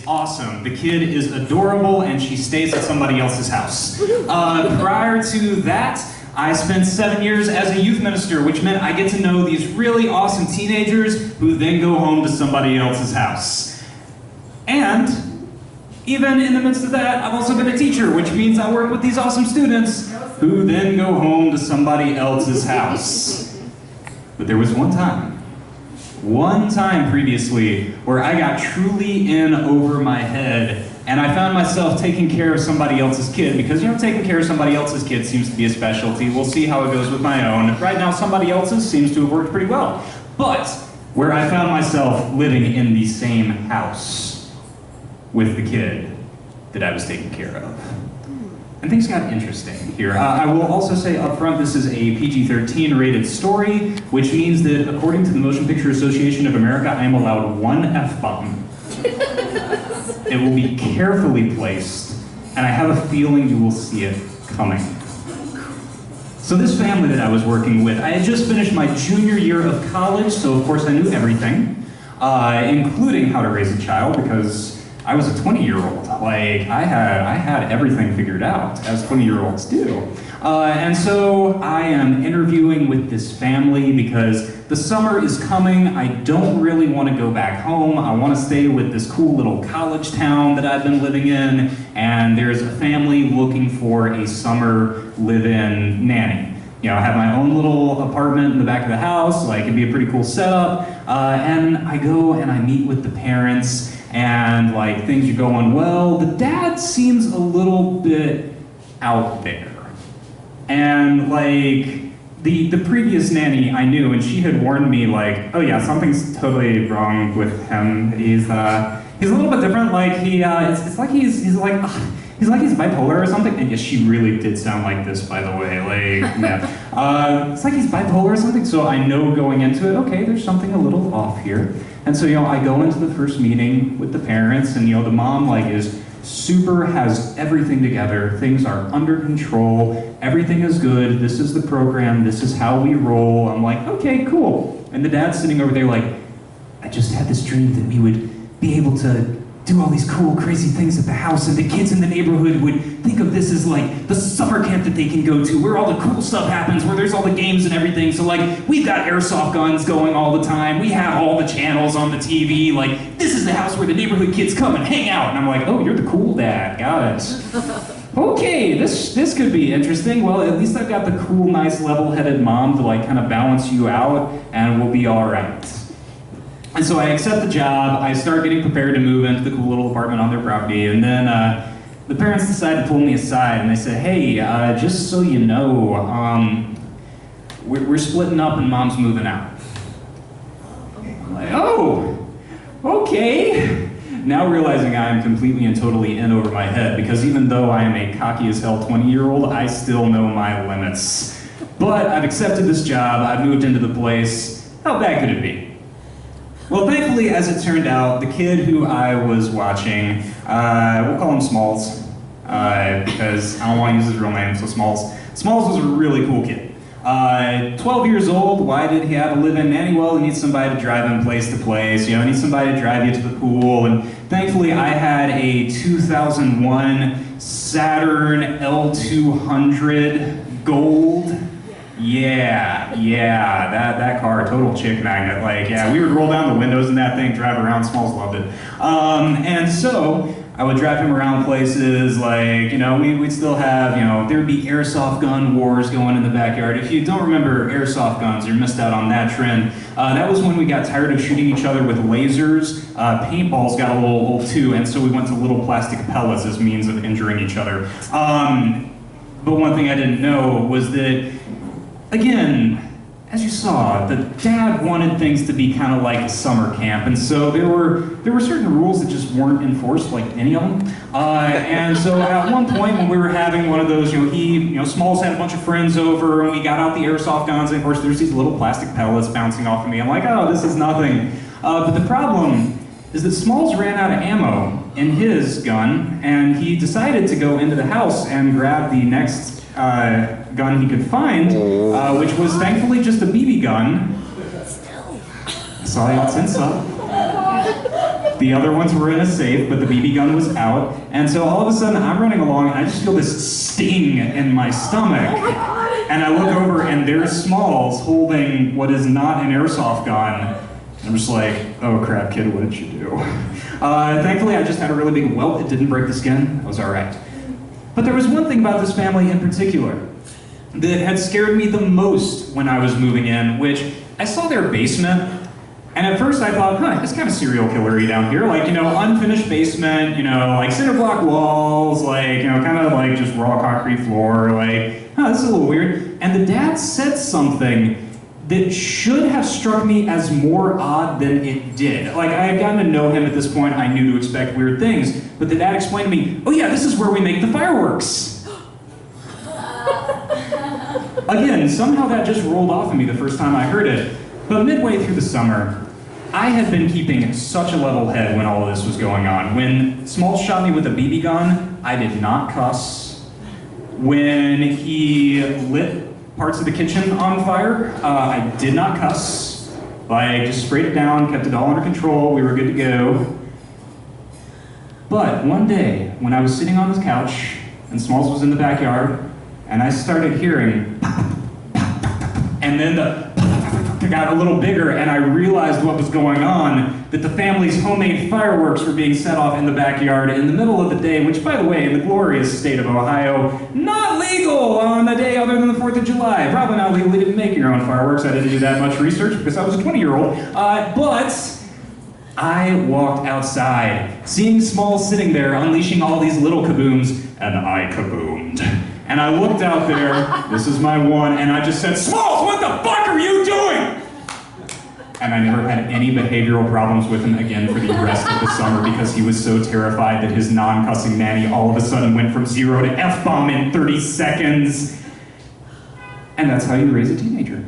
It's awesome. The kid is adorable, and she stays at somebody else's house. Prior to that, I spent 7 years as a youth minister, which meant I get to know these really awesome teenagers who then go home to somebody else's house. And even in the midst of that, I've also been a teacher, which means I work with these awesome students who then go home to somebody else's house. But there was one time previously where I got truly in over my head, and I found myself taking care of somebody else's kid, because, you know, taking care of somebody else's kid seems to be a specialty. We'll see how it goes with my own. Right now, somebody else's seems to have worked pretty well. But where I found myself living in the same house with the kid that I was taking care of. And things got interesting here. I will also say up front, this is a PG-13 rated story, which means that according to the Motion Picture Association of America, I am allowed one F-bomb. It will be carefully placed, and I have a feeling you will see it coming. So this family that I was working with, I had just finished my junior year of college, so of course I knew everything, including how to raise a child, because I was a 20-year-old. Like, I had everything figured out, as 20-year-olds do. And so I am interviewing with this family because the summer is coming. I don't really want to go back home. I want to stay with this cool little college town that I've been living in, and there's a family looking for a summer live-in nanny. You know, I have my own little apartment in the back of the house, like it'd be a pretty cool setup. And I go and I meet with the parents, and like things are going well. The dad seems a little bit out there. And like the previous nanny I knew, and she had warned me like, oh yeah, something's totally wrong with him. He's a little bit different. Like it's like he's bipolar or something. And yes, she really did sound like this, by the way. Like, yeah. It's like he's bipolar or something. So I know going into it, okay, there's something a little off here. And so, you know, I go into the first meeting with the parents, and, you know, the mom, like, has everything together. Things are under control. Everything is good. This is the program. This is how we roll. I'm like, okay, cool. And the dad's sitting over there like, I just had this dream that we would be able to do all these cool, crazy things at the house, and the kids in the neighborhood would think of this as like the summer camp that they can go to, where all the cool stuff happens, where there's all the games and everything. So like, we've got airsoft guns going all the time. We have all the channels on the TV. Like, this is the house where the neighborhood kids come and hang out. And I'm like, oh, you're the cool dad. Got it. Okay, this could be interesting. Well, at least I've got the cool, nice, level-headed mom to like kind of balance you out, and we'll be all right. And so I accept the job. I start getting prepared to move into the cool little apartment on their property, and then the parents decide to pull me aside, and they say, hey, just so you know, we're splitting up and mom's moving out. I'm like, oh, okay. Now realizing I am completely and totally in over my head, because even though I am a cocky as hell 20-year-old, I still know my limits. But I've accepted this job, I've moved into the place. How bad could it be? Well, thankfully, as it turned out, the kid who I was watching, we'll call him Smalls, because I don't want to use his real name, so Smalls. Smalls was a really cool kid. 12 years old, why did he have a live-in nanny? Well, he needs somebody to drive him place to place, you know, he needs somebody to drive you to the pool, and thankfully I had a 2001 Saturn L200 Gold. Yeah, that car, total chick magnet. Like, yeah, we would roll down the windows in that thing, drive around. Smalls loved it. And so I would drive him around places, like, you know, we'd still have, you know, there would be airsoft gun wars going in the backyard. If you don't remember airsoft guns, you missed out on that trend. That was when we got tired of shooting each other with lasers. Paintballs got a little old too, and so we went to little plastic pellets as means of injuring each other. But one thing I didn't know was that, again, as you saw, the dad wanted things to be kind of like a summer camp, and so there were certain rules that just weren't enforced, like any of them. And so at one point when we were having one of those, Smalls had a bunch of friends over, and we got out the airsoft guns, and of course there's these little plastic pellets bouncing off of me. I'm like, oh, this is nothing. But the problem is that Smalls ran out of ammo in his gun, and he decided to go into the house and grab the next gun he could find, which was thankfully just a BB gun. Sorry, what's inside. The other ones were in a safe, but the BB gun was out. And so all of a sudden, I'm running along, and I just feel this sting in my stomach. Oh my God. And I look over, and there's Smalls holding what is not an airsoft gun. I'm just like, oh crap, kid, what did you do? Thankfully, I just had a really big welt. It didn't break the skin. I was all right. But there was one thing about this family in particular that had scared me the most when I was moving in, which I saw their basement, and at first I thought, huh, it's kind of serial killer-y down here. Like, you know, unfinished basement, you know, like cinder block walls, like, you know, kind of like just raw concrete floor, like, huh, this is a little weird. And the dad said something that should have struck me as more odd than it did. Like, I had gotten to know him at this point, I knew to expect weird things, but the dad explained to me, oh yeah, this is where we make the fireworks. Again, somehow that just rolled off of me the first time I heard it. But midway through the summer, I had been keeping such a level head when all of this was going on. When Smalls shot me with a BB gun, I did not cuss. When he lit parts of the kitchen on fire, I did not cuss. I just sprayed it down, kept it all under control, we were good to go. But one day, when I was sitting on this couch, and Smalls was in the backyard, and I started hearing, and then it got a little bigger, and I realized what was going on, that the family's homemade fireworks were being set off in the backyard in the middle of the day, which, by the way, in the glorious state of Ohio, not legal on a day other than the 4th of July. Probably not legal, we didn't make your own fireworks. I didn't do that much research because I was a 20-year-old. But I walked outside, seeing Smalls sitting there, unleashing all these little kabooms, and I kaboomed. And I looked out there, this is my one, and I just said, Smalls, what the fuck are you doing? And I never had any behavioral problems with him again for the rest of the summer because he was so terrified that his non-cussing nanny all of a sudden went from 0 to F-bomb in 30 seconds. And that's how you raise a teenager.